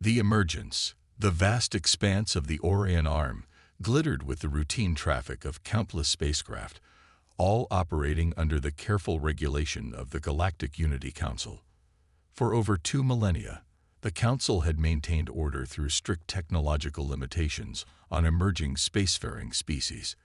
The emergence, the vast expanse of the Orion Arm, glittered with the routine traffic of countless spacecraft, all operating under the careful regulation of the Galactic Unity Council. For over 2 millennia, the Council had maintained order through strict technological limitations on emerging spacefaring species.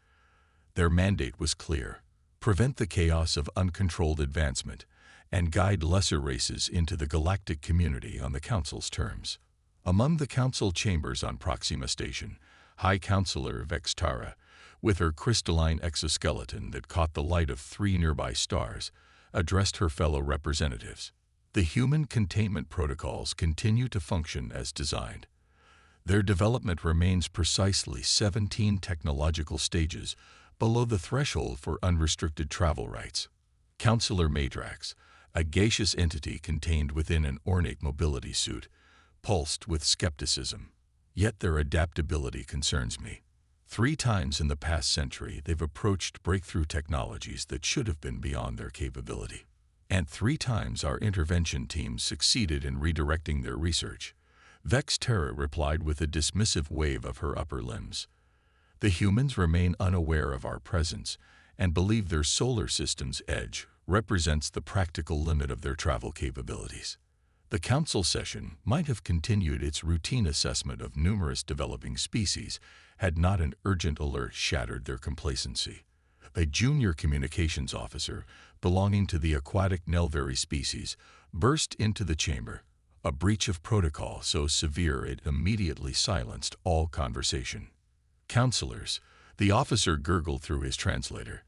Their mandate was clear: prevent the chaos of uncontrolled advancement and guide lesser races into the galactic community on the Council's terms. Among the Council chambers on Proxima Station, High Counselor Vextara, with her crystalline exoskeleton that caught the light of 3 nearby stars, addressed her fellow representatives. The human containment protocols continue to function as designed. Their development remains precisely 17 technological stages below the threshold for unrestricted travel rights. Counselor Madrax, a gaseous entity contained within an ornate mobility suit, pulsed with skepticism. Yet their adaptability concerns me. 3 times in the past century, they've approached breakthrough technologies that should have been beyond their capability. And 3 times our intervention teams succeeded in redirecting their research. Vextara replied with a dismissive wave of her upper limbs. The humans remain unaware of our presence and believe their solar system's edge represents the practical limit of their travel capabilities. The Council session might have continued its routine assessment of numerous developing species had not an urgent alert shattered their complacency. A junior communications officer belonging to the aquatic Nelvari species burst into the chamber, a breach of protocol so severe it immediately silenced all conversation. "Counselors," the officer gurgled through his translator.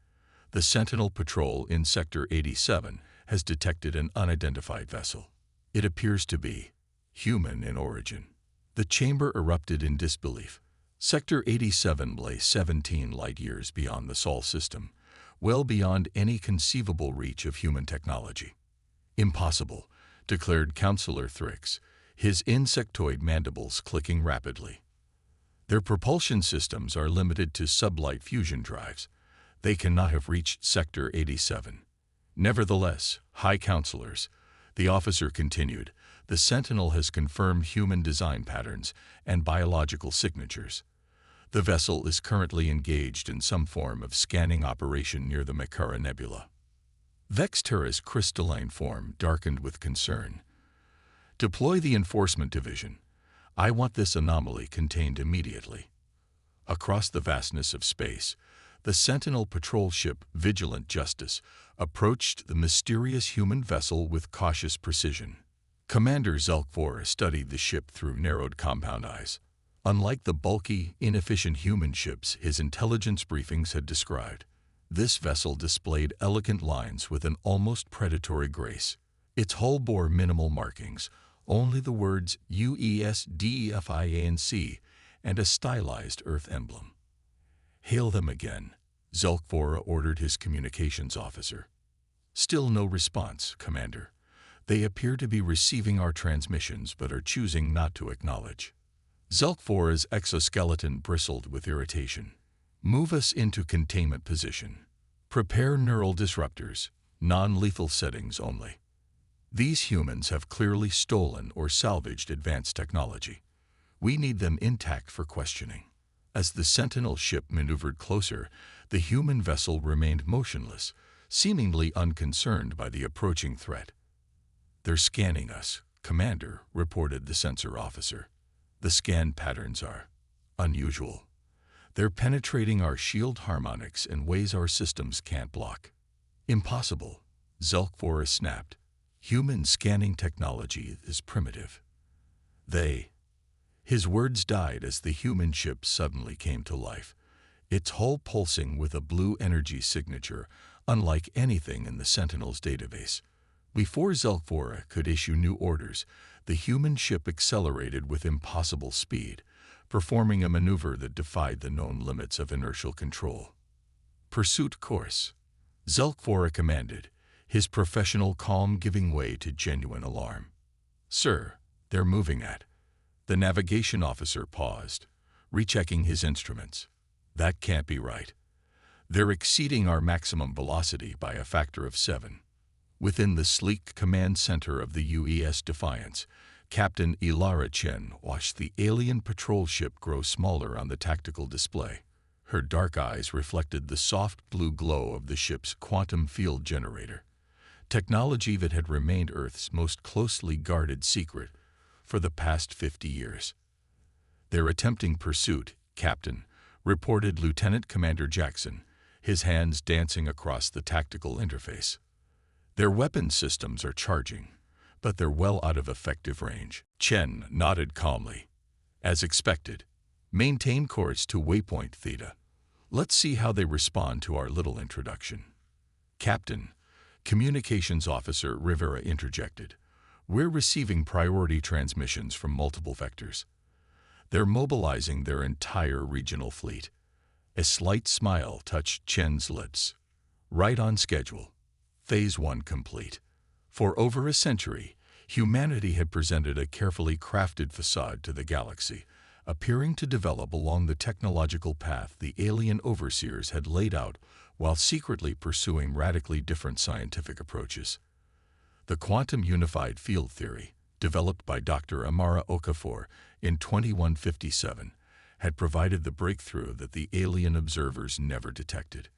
"The Sentinel Patrol in Sector 87 has detected an unidentified vessel. It appears to be human in origin." The chamber erupted in disbelief. Sector 87 lay 17 light-years beyond the Sol system, well beyond any conceivable reach of human technology. "Impossible," declared Counselor Thrix, his insectoid mandibles clicking rapidly. "Their propulsion systems are limited to sublight fusion drives. They cannot have reached Sector 87. Nevertheless, High Counselors," the officer continued, "the Sentinel has confirmed human design patterns and biological signatures. The vessel is currently engaged in some form of scanning operation near the Makara Nebula." Vextara's crystalline form darkened with concern. "Deploy the Enforcement Division. I want this anomaly contained immediately." Across the vastness of space, the Sentinel patrol ship Vigilant Justice approached the mysterious human vessel with cautious precision. Commander Zelkvor studied the ship through narrowed compound eyes. Unlike the bulky, inefficient human ships his intelligence briefings had described, this vessel displayed elegant lines with an almost predatory grace. Its hull bore minimal markings, only the words UESDEFIANC and a stylized Earth emblem. "Hail them again," Zelkvor ordered his communications officer. "Still no response, Commander. They appear to be receiving our transmissions but are choosing not to acknowledge." Zelkvor's exoskeleton bristled with irritation. "Move us into containment position. Prepare neural disruptors, non-lethal settings only. These humans have clearly stolen or salvaged advanced technology. We need them intact for questioning." As the Sentinel ship maneuvered closer, the human vessel remained motionless, seemingly unconcerned by the approaching threat. "They're scanning us, Commander," reported the sensor officer. "The scan patterns are unusual. They're penetrating our shield harmonics in ways our systems can't block." "Impossible," Zelkvor snapped. "Human scanning technology is primitive. His words died as the human ship suddenly came to life, its hull pulsing with a blue energy signature unlike anything in the Sentinel's database. Before Zelkvor could issue new orders, the human ship accelerated with impossible speed, performing a maneuver that defied the known limits of inertial control. "Pursuit course," Zelkvor commanded, his professional calm giving way to genuine alarm. "Sir, they're moving at..." The navigation officer paused, rechecking his instruments. "That can't be right. They're exceeding our maximum velocity by a factor of 7. Within the sleek command center of the UES Defiance, Captain Ilara Chen watched the alien patrol ship grow smaller on the tactical display. Her dark eyes reflected the soft blue glow of the ship's quantum field generator, technology that had remained Earth's most closely guarded secret for the past 50 years. "They're attempting pursuit, Captain," reported Lieutenant Commander Jackson, his hands dancing across the tactical interface. "Their weapon systems are charging, but they're well out of effective range." Chen nodded calmly. "As expected. Maintain course to waypoint Theta. Let's see how they respond to our little introduction." "Captain," Communications Officer Rivera interjected, "we're receiving priority transmissions from multiple vectors. They're mobilizing their entire regional fleet." A slight smile touched Chen's lips. "Right on schedule. Phase 1 complete." For over a century, humanity had presented a carefully crafted facade to the galaxy, appearing to develop along the technological path the alien overseers had laid out while secretly pursuing radically different scientific approaches. The quantum unified field theory, developed by Dr. Amara Okafor in 2157, had provided the breakthrough that the alien observers never detected.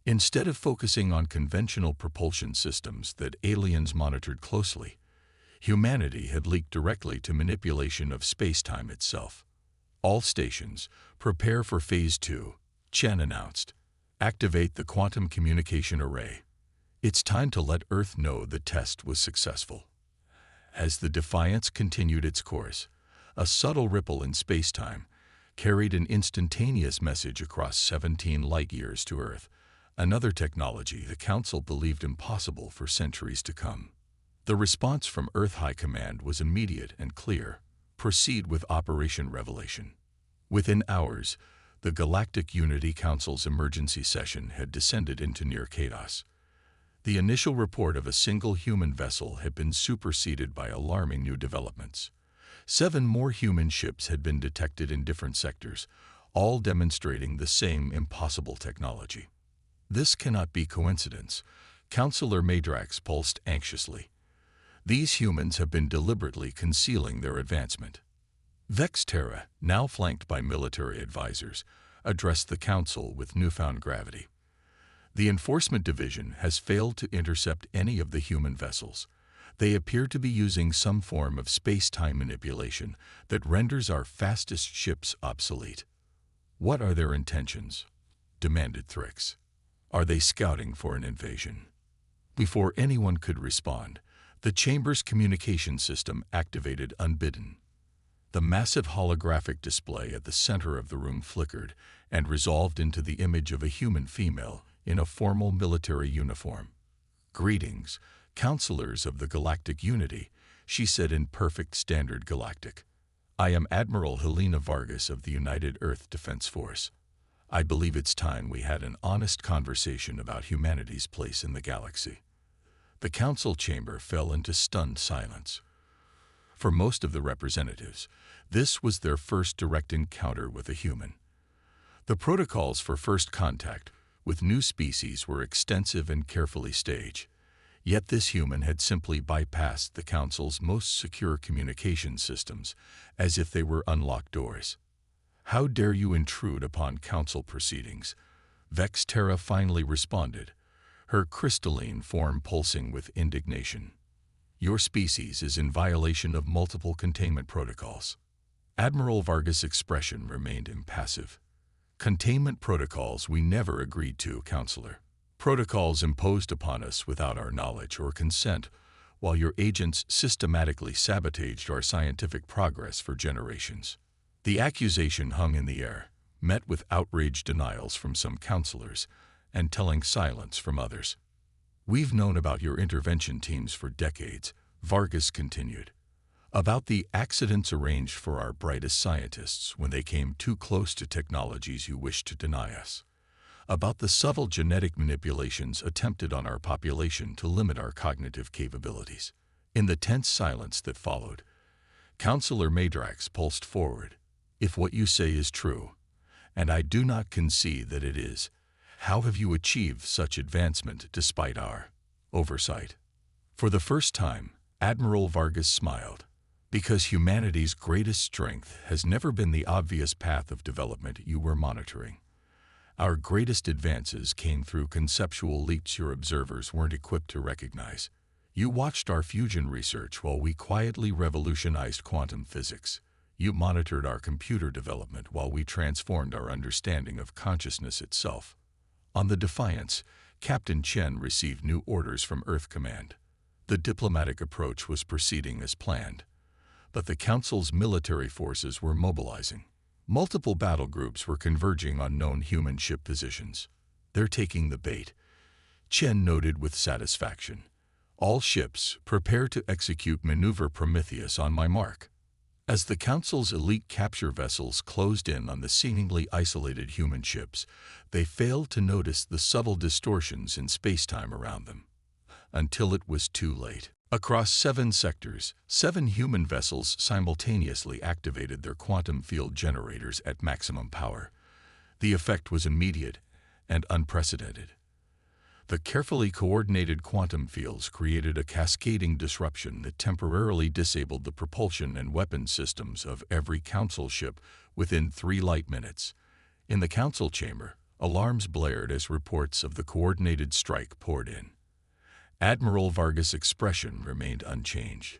Instead of focusing on conventional propulsion systems that aliens monitored closely, humanity had leaked directly to manipulation of space-time itself. "All stations, prepare for Phase 2, Chen announced. "Activate the quantum communication array. It's time to let Earth know the test was successful." As the Defiance continued its course, a subtle ripple in space-time carried an instantaneous message across 17 light-years to Earth, another technology the Council believed impossible for centuries to come. The response from Earth High Command was immediate and clear: proceed with Operation Revelation. Within hours, the Galactic Unity Council's emergency session had descended into near chaos. The initial report of a single human vessel had been superseded by alarming new developments. 7 more human ships had been detected in different sectors, all demonstrating the same impossible technology. "This cannot be coincidence," Councillor Madrax pulsed anxiously. "These humans have been deliberately concealing their advancement." Vexterra, now flanked by military advisors, addressed the Council with newfound gravity. "The Enforcement Division has failed to intercept any of the human vessels. They appear to be using some form of space-time manipulation that renders our fastest ships obsolete." "What are their intentions?" demanded Thrix. "Are they scouting for an invasion?" Before anyone could respond, the chamber's communication system activated unbidden. The massive holographic display at the center of the room flickered and resolved into the image of a human female in a formal military uniform. "Greetings, counselors of the Galactic Unity," she said in perfect standard Galactic. "I am Admiral Helena Vargas of the United Earth Defense Force. I believe it's time we had an honest conversation about humanity's place in the galaxy." The council chamber fell into stunned silence. For most of the representatives, this was their first direct encounter with a human. The protocols for first contact with new species were extensive and carefully staged, yet this human had simply bypassed the Council's most secure communication systems as if they were unlocked doors. "How dare you intrude upon Council proceedings?" Vexterra finally responded, her crystalline form pulsing with indignation. "Your species is in violation of multiple containment protocols." Admiral Vargas' expression remained impassive. "Containment protocols we never agreed to, Counselor. Protocols imposed upon us without our knowledge or consent, while your agents systematically sabotaged our scientific progress for generations." The accusation hung in the air, met with outraged denials from some counselors and telling silence from others. "We've known about your intervention teams for decades," Vargas continued. "About the accidents arranged for our brightest scientists when they came too close to technologies you wish to deny us. About the subtle genetic manipulations attempted on our population to limit our cognitive capabilities." In the tense silence that followed, Counselor Madrax pulsed forward. "If what you say is true, and I do not concede that it is, how have you achieved such advancement despite our oversight?" For the first time, Admiral Vargas smiled. Because humanity's greatest strength has never been the obvious path of development you were monitoring. Our greatest advances came through conceptual leaps your observers weren't equipped to recognize. You watched our fusion research while we quietly revolutionized quantum physics. You monitored our computer development while we transformed our understanding of consciousness itself. On the Defiance, Captain Chen received new orders from Earth Command. The diplomatic approach was proceeding as planned, but the Council's military forces were mobilizing. Multiple battle groups were converging on known human ship positions. They're taking the bait, Chen noted with satisfaction. All ships, prepare to execute Maneuver Prometheus on my mark. As the Council's elite capture vessels closed in on the seemingly isolated human ships, they failed to notice the subtle distortions in spacetime around them. Until it was too late. Across 7 sectors, 7 human vessels simultaneously activated their quantum field generators at maximum power. The effect was immediate and unprecedented. The carefully coordinated quantum fields created a cascading disruption that temporarily disabled the propulsion and weapons systems of every Council ship within 3 light minutes. In the Council chamber, alarms blared as reports of the coordinated strike poured in. Admiral Vargas' expression remained unchanged.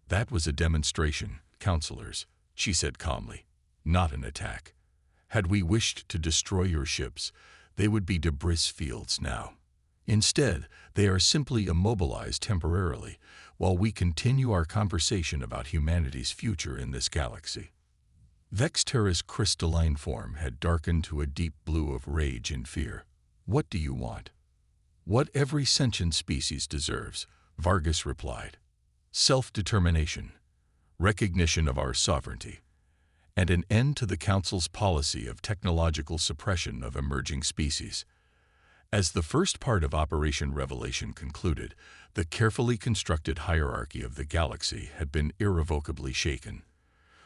That was a demonstration, Councilors, she said calmly, not an attack. Had we wished to destroy your ships, they would be debris fields now. Instead, they are simply immobilized temporarily while we continue our conversation about humanity's future in this galaxy. Vexterra's crystalline form had darkened to a deep blue of rage and fear. What do you want? What every sentient species deserves, Vargas replied. Self-determination, recognition of our sovereignty, and an end to the Council's policy of technological suppression of emerging species. As the first part of Operation Revelation concluded, the carefully constructed hierarchy of the galaxy had been irrevocably shaken.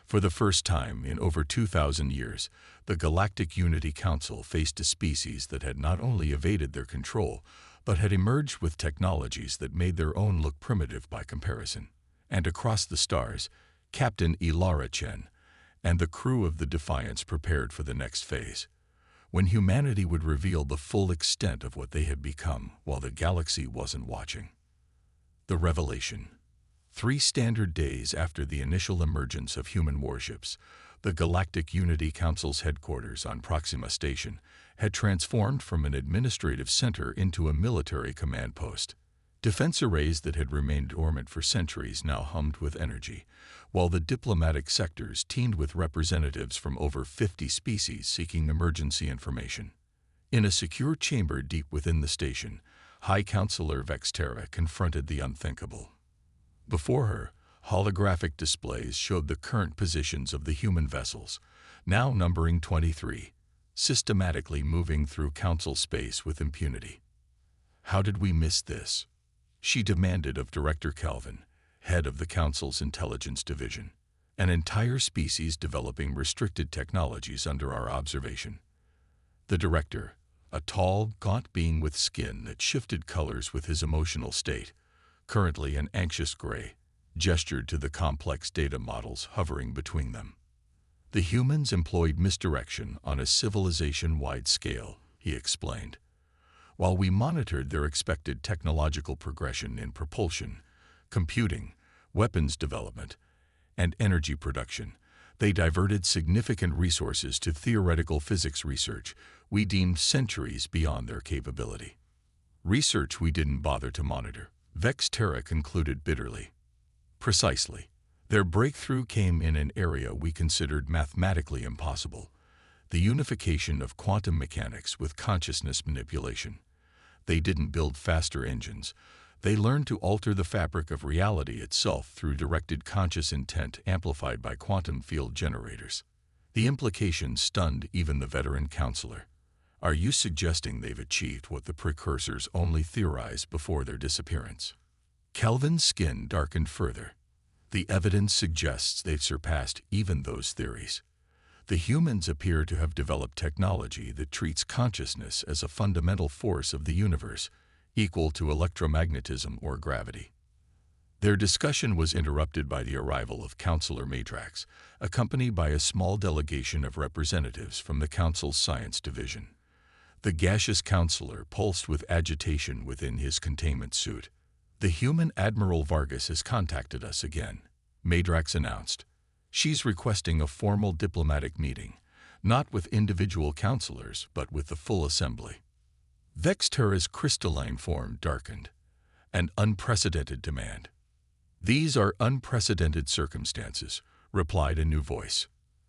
For the first time in over 2,000 years, the Galactic Unity Council faced a species that had not only evaded their control, but had emerged with technologies that made their own look primitive by comparison. And across the stars, Captain Ilara Chen and the crew of the Defiance prepared for the next phase, when humanity would reveal the full extent of what they had become while the galaxy wasn't watching. The Revelation. 3 standard days after the initial emergence of human warships, the Galactic Unity Council's headquarters on Proxima Station had transformed from an administrative center into a military command post. Defense arrays that had remained dormant for centuries now hummed with energy, while the diplomatic sectors teemed with representatives from over 50 species seeking emergency information. In a secure chamber deep within the station, High Counselor Vexterra confronted the unthinkable. Before her, holographic displays showed the current positions of the human vessels, now numbering 23, systematically moving through Council space with impunity. How did we miss this? She demanded of Director Calvin, head of the Council's Intelligence Division. An entire species developing restricted technologies under our observation. The director, a tall, gaunt being with skin that shifted colors with his emotional state, currently an anxious gray, gestured to the complex data models hovering between them. The humans employed misdirection on a civilization-wide scale, he explained. While we monitored their expected technological progression in propulsion, computing, weapons development, and energy production, they diverted significant resources to theoretical physics research we deemed centuries beyond their capability. Research we didn't bother to monitor, Vexterra concluded bitterly. Precisely. Their breakthrough came in an area we considered mathematically impossible, the unification of quantum mechanics with consciousness manipulation. They didn't build faster engines. They learned to alter the fabric of reality itself through directed conscious intent amplified by quantum field generators. The implication stunned even the veteran counselor. Are you suggesting they've achieved what the precursors only theorized before their disappearance? Kelvin's skin darkened further. The evidence suggests they've surpassed even those theories. The humans appear to have developed technology that treats consciousness as a fundamental force of the universe, equal to electromagnetism or gravity. Their discussion was interrupted by the arrival of Councillor Matrax, accompanied by a small delegation of representatives from the Council's Science Division. The gaseous councillor pulsed with agitation within his containment suit. "The human Admiral Vargas has contacted us again," Matrax announced. "She's requesting a formal diplomatic meeting, not with individual councillors, but with the full assembly." Vexterra's crystalline form darkened. "An unprecedented demand." "These are unprecedented circumstances," replied a new voice.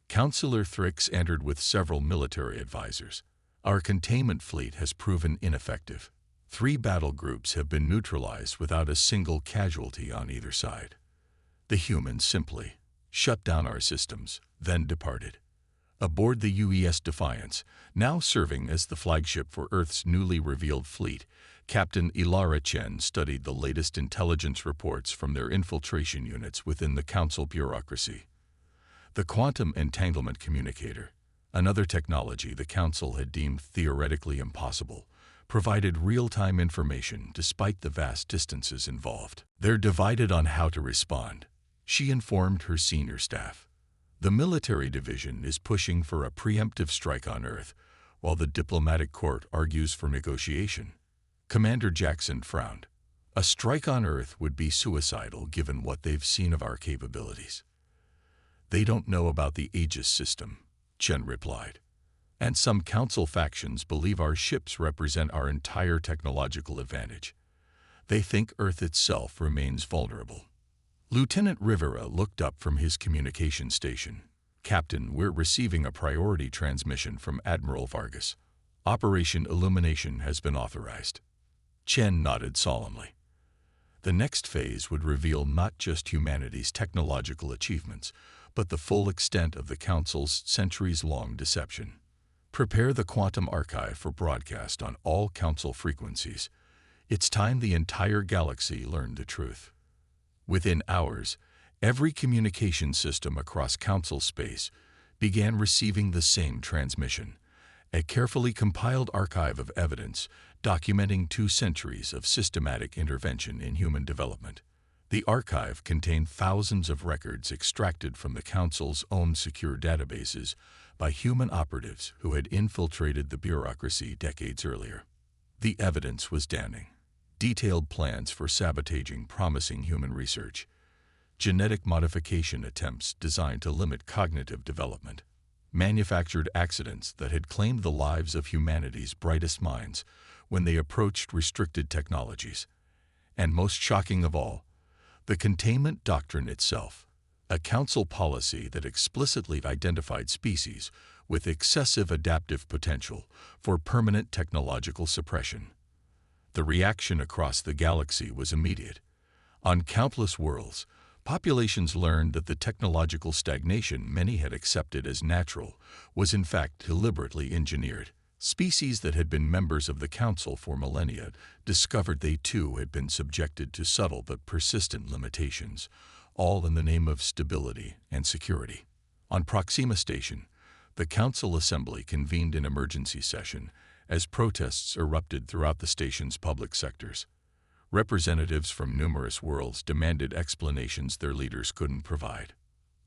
Councillor Thrix entered with several military advisors. "Our containment fleet has proven ineffective. 3 battle groups have been neutralized without a single casualty on either side. The humans simply shut down our systems, then departed." Aboard the UES Defiance, now serving as the flagship for Earth's newly revealed fleet, Captain Ilara Chen studied the latest intelligence reports from their infiltration units within the Council bureaucracy. The quantum entanglement communicator, another technology the Council had deemed theoretically impossible, provided real-time information despite the vast distances involved. "They're divided on how to respond," she informed her senior staff. "The military division is pushing for a preemptive strike on Earth, while the diplomatic court argues for negotiation." Commander Jackson frowned. "A strike on Earth would be suicidal given what they've seen of our capabilities." "They don't know about the Aegis system," Chen replied. "And some Council factions believe our ships represent our entire technological advantage. They think Earth itself remains vulnerable." Lieutenant Rivera looked up from his communication station. "Captain, we're receiving a priority transmission from Admiral Vargas. Operation Illumination has been authorized." Chen nodded solemnly. The next phase would reveal not just humanity's technological achievements, but the full extent of the Council's centuries-long deception. "Prepare the quantum archive for broadcast on all Council frequencies. It's time the entire galaxy learned the truth." Within hours, every communication system across Council space began receiving the same transmission, a carefully compiled archive of evidence documenting 2 centuries of systematic intervention in human development. The archive contained thousands of records extracted from the Council's own secure databases by human operatives who had infiltrated the bureaucracy decades earlier. The evidence was damning. Detailed plans for sabotaging promising human research, genetic modification attempts designed to limit cognitive development, manufactured accidents that had claimed the lives of humanity's brightest minds when they approached restricted technologies, and most shocking of all, the containment doctrine itself, a Council policy that explicitly identified species with excessive adaptive potential for permanent technological suppression. The reaction across the galaxy was immediate. On countless worlds, populations learned that the technological stagnation many had accepted as natural was in fact deliberately engineered. Species that had been members of the Council for millennia discovered they too had been subjected to subtle but persistent limitations, all in the name of stability and security. On Proxima Station, the Council Assembly convened an emergency session as protests erupted throughout the station's public sectors. Representatives from numerous worlds demanded explanations their leaders couldn't provide.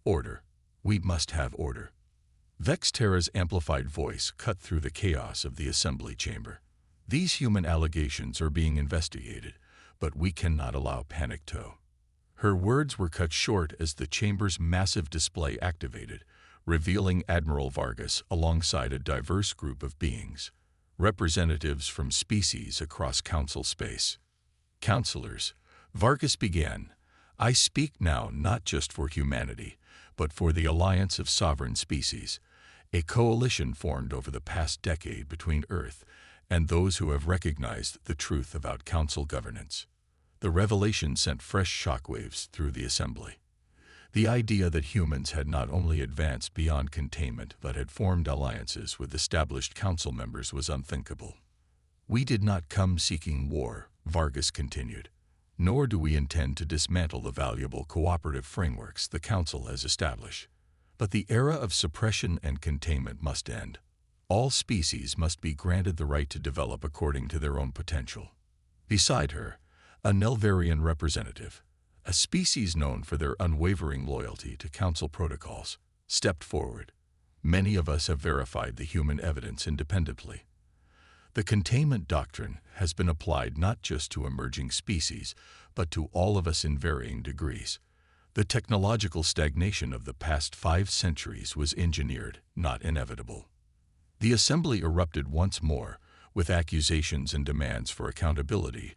"Order. We must have order." Vexterra's amplified voice cut through the chaos of the assembly chamber. "These human allegations are being investigated, but we cannot allow panic toe." Her words were cut short as the chamber's massive display activated, revealing Admiral Vargas alongside a diverse group of beings, representatives from species across Council space. "Councillors," Vargas began, "I speak now not just for humanity, but for the Alliance of Sovereign Species, a coalition formed over the past decade between Earth and those who have recognized the truth about Council governance." The revelation sent fresh shockwaves through the Assembly. The idea that humans had not only advanced beyond containment but had formed alliances with established Council members was unthinkable. "We did not come seeking war," Vargas continued, "nor do we intend to dismantle the valuable cooperative frameworks the Council has established. But the era of suppression and containment must end. All species must be granted the right to develop according to their own potential." Beside her, a Nelvarian representative, a species known for their unwavering loyalty to Council protocols, stepped forward. Many of us have verified the human evidence independently. The containment doctrine has been applied not just to emerging species, but to all of us in varying degrees. The technological stagnation of the past 5 centuries was engineered, not inevitable. The assembly erupted once more, with accusations and demands for accountability,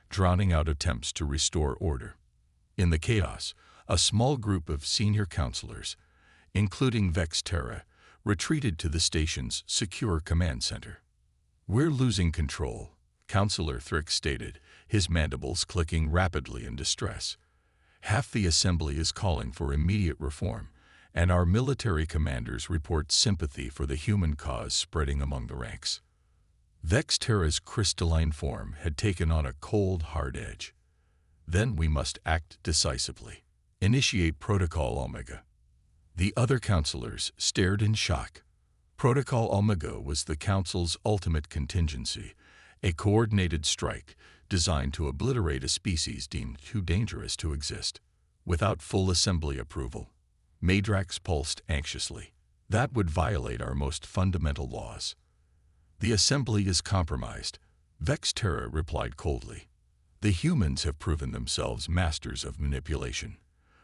drowning out attempts to restore order. In the chaos, a small group of senior counselors, including Vex Terra, retreated to the station's secure command center. "We're losing control," Counselor Thrick stated, his mandibles clicking rapidly in distress. "Half the assembly is calling for immediate reform, and our military commanders report sympathy for the human cause spreading among the ranks." Vex Terra's crystalline form had taken on a cold, hard edge. "Then we must act decisively. Initiate Protocol Omega." The other counselors stared in shock. Protocol Omega was the Council's ultimate contingency, a coordinated strike designed to obliterate a species deemed too dangerous to exist. Without full assembly approval, Madrax pulsed anxiously. "That would violate our most fundamental laws." "The assembly is compromised," Vex Terra replied coldly. "The humans have proven themselves masters of manipulation.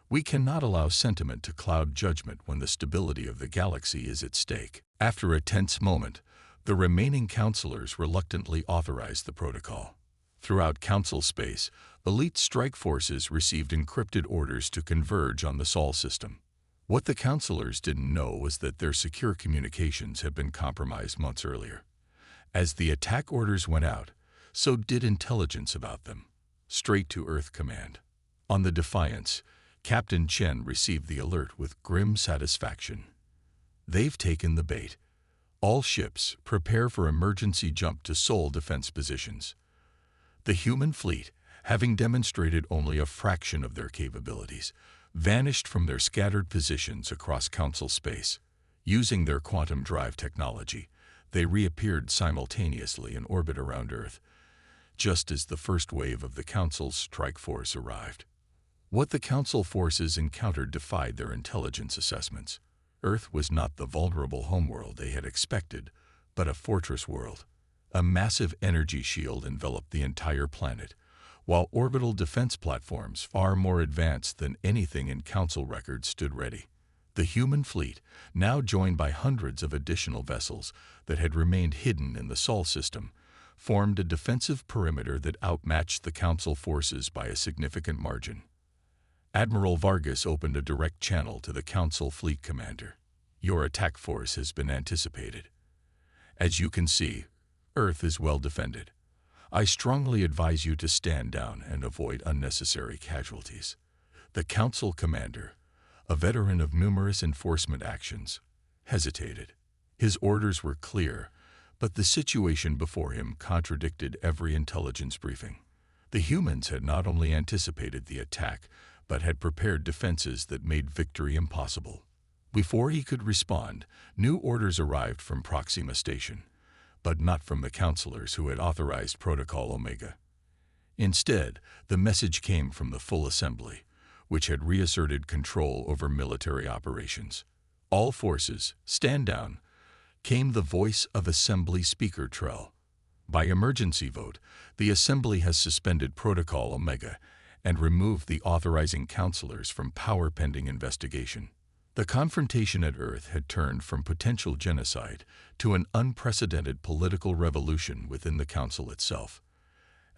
We cannot allow sentiment to cloud judgment when the stability of the galaxy is at stake." After a tense moment, the remaining counselors reluctantly authorized the protocol. Throughout Council space, elite strike forces received encrypted orders to converge on the Sol system. What the counselors didn't know was that their secure communications had been compromised months earlier. As the attack orders went out, so did intelligence about them, straight to Earth Command. On the Defiance, Captain Chen received the alert with grim satisfaction. "They've taken the bait. All ships, prepare for emergency jump to Sol defense positions." The human fleet, having demonstrated only a fraction of their capabilities, vanished from their scattered positions across Council space. Using their quantum drive technology, they reappeared simultaneously in orbit around Earth, just as the first wave of the Council's strike force arrived. What the Council forces encountered defied their intelligence assessments. Earth was not the vulnerable homeworld they had expected, but a fortress world. A massive energy shield enveloped the entire planet, while orbital defense platforms far more advanced than anything in Council records stood ready. The human fleet, now joined by hundreds of additional vessels that had remained hidden in the Sol system, formed a defensive perimeter that outmatched the Council forces by a significant margin. Admiral Vargas opened a direct channel to the Council fleet commander. "Your attack force has been anticipated. As you can see, Earth is well defended. I strongly advise you to stand down and avoid unnecessary casualties." The Council commander, a veteran of numerous enforcement actions, hesitated. His orders were clear, but the situation before him contradicted every intelligence briefing. The humans had not only anticipated the attack, but had prepared defenses that made victory impossible. Before he could respond, new orders arrived from Proxima Station, but not from the counselors who had authorized Protocol Omega. Instead, the message came from the full assembly, which had reasserted control over military operations. "All forces, stand down," came the voice of Assembly Speaker Trell. "By emergency vote, the Assembly has suspended Protocol Omega and removed the authorizing counselors from power pending investigation." The confrontation at Earth had turned from potential genocide to an unprecedented political revolution within the Council itself.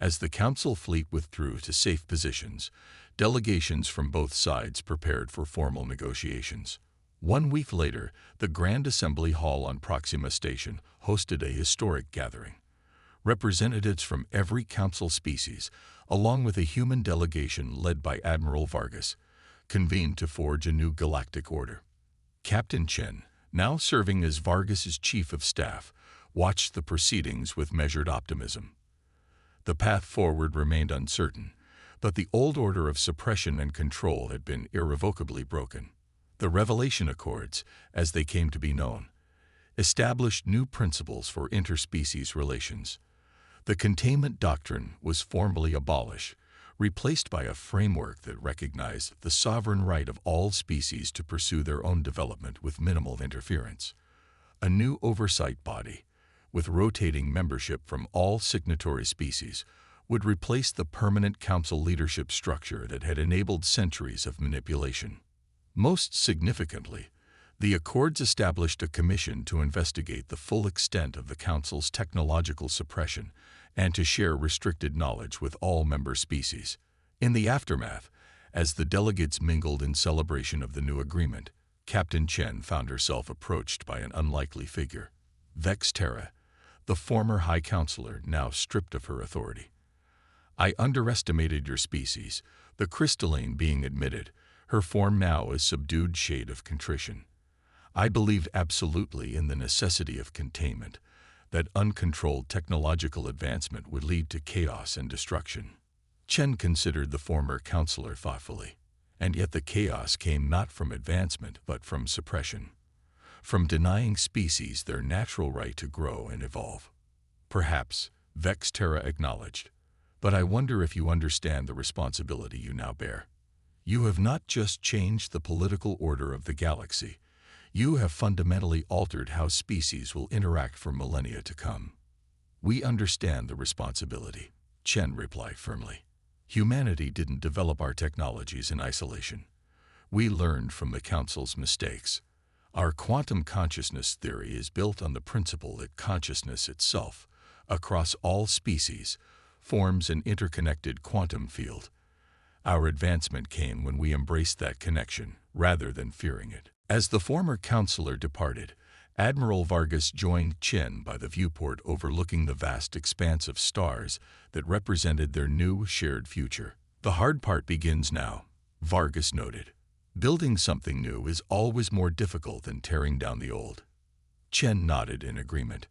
As the Council fleet withdrew to safe positions, delegations from both sides prepared for formal negotiations. 1 week later, the Grand Assembly Hall on Proxima Station hosted a historic gathering. Representatives from every Council species, along with a human delegation led by Admiral Vargas, convened to forge a new galactic order. Captain Chen, now serving as Vargas's chief of staff, watched the proceedings with measured optimism. The path forward remained uncertain, but the old order of suppression and control had been irrevocably broken. The Revelation Accords, as they came to be known, established new principles for interspecies relations. The containment doctrine was formally abolished, replaced by a framework that recognized the sovereign right of all species to pursue their own development with minimal interference. A new oversight body, with rotating membership from all signatory species, would replace the permanent council leadership structure that had enabled centuries of manipulation. Most significantly, the Accords established a commission to investigate the full extent of the Council's technological suppression and to share restricted knowledge with all member species. In the aftermath, as the delegates mingled in celebration of the new agreement, Captain Chen found herself approached by an unlikely figure, Vex Terra, the former High Counselor now stripped of her authority. "I underestimated your species," the crystalline being admitted, her form now a subdued shade of contrition. "I believed absolutely in the necessity of containment, that uncontrolled technological advancement would lead to chaos and destruction." Chen considered the former counselor thoughtfully, and yet the chaos came not from advancement but from suppression, from denying species their natural right to grow and evolve. "Perhaps," Vex Terra acknowledged, "but I wonder if you understand the responsibility you now bear. You have not just changed the political order of the galaxy, you have fundamentally altered how species will interact for millennia to come." "We understand the responsibility," Chen replied firmly. "Humanity didn't develop our technologies in isolation. We learned from the Council's mistakes. Our quantum consciousness theory is built on the principle that consciousness itself, across all species, forms an interconnected quantum field. Our advancement came when we embraced that connection, rather than fearing it." As the former counselor departed, Admiral Vargas joined Chen by the viewport overlooking the vast expanse of stars that represented their new shared future. "The hard part begins now," Vargas noted. "Building something new is always more difficult than tearing down the old." Chen nodded in agreement.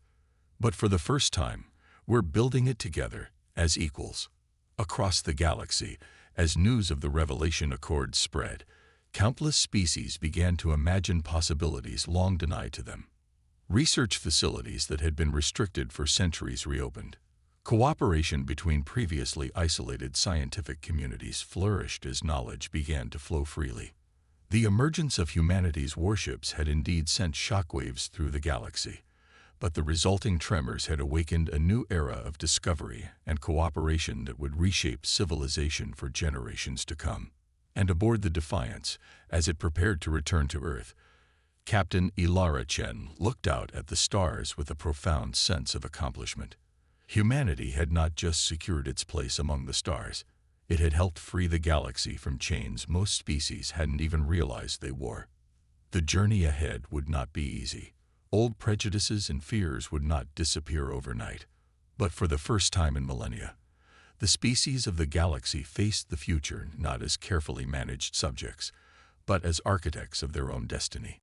"But for the first time, we're building it together, as equals." Across the galaxy, as news of the Revelation Accord spread, countless species began to imagine possibilities long denied to them. Research facilities that had been restricted for centuries reopened. Cooperation between previously isolated scientific communities flourished as knowledge began to flow freely. The emergence of humanity's warships had indeed sent shockwaves through the galaxy, but the resulting tremors had awakened a new era of discovery and cooperation that would reshape civilization for generations to come. And aboard the Defiance, as it prepared to return to Earth, Captain Ilara Chen looked out at the stars with a profound sense of accomplishment. Humanity had not just secured its place among the stars, it had helped free the galaxy from chains most species hadn't even realized they wore. The journey ahead would not be easy. Old prejudices and fears would not disappear overnight. But for the first time in millennia, the species of the galaxy faced the future not as carefully managed subjects, but as architects of their own destiny.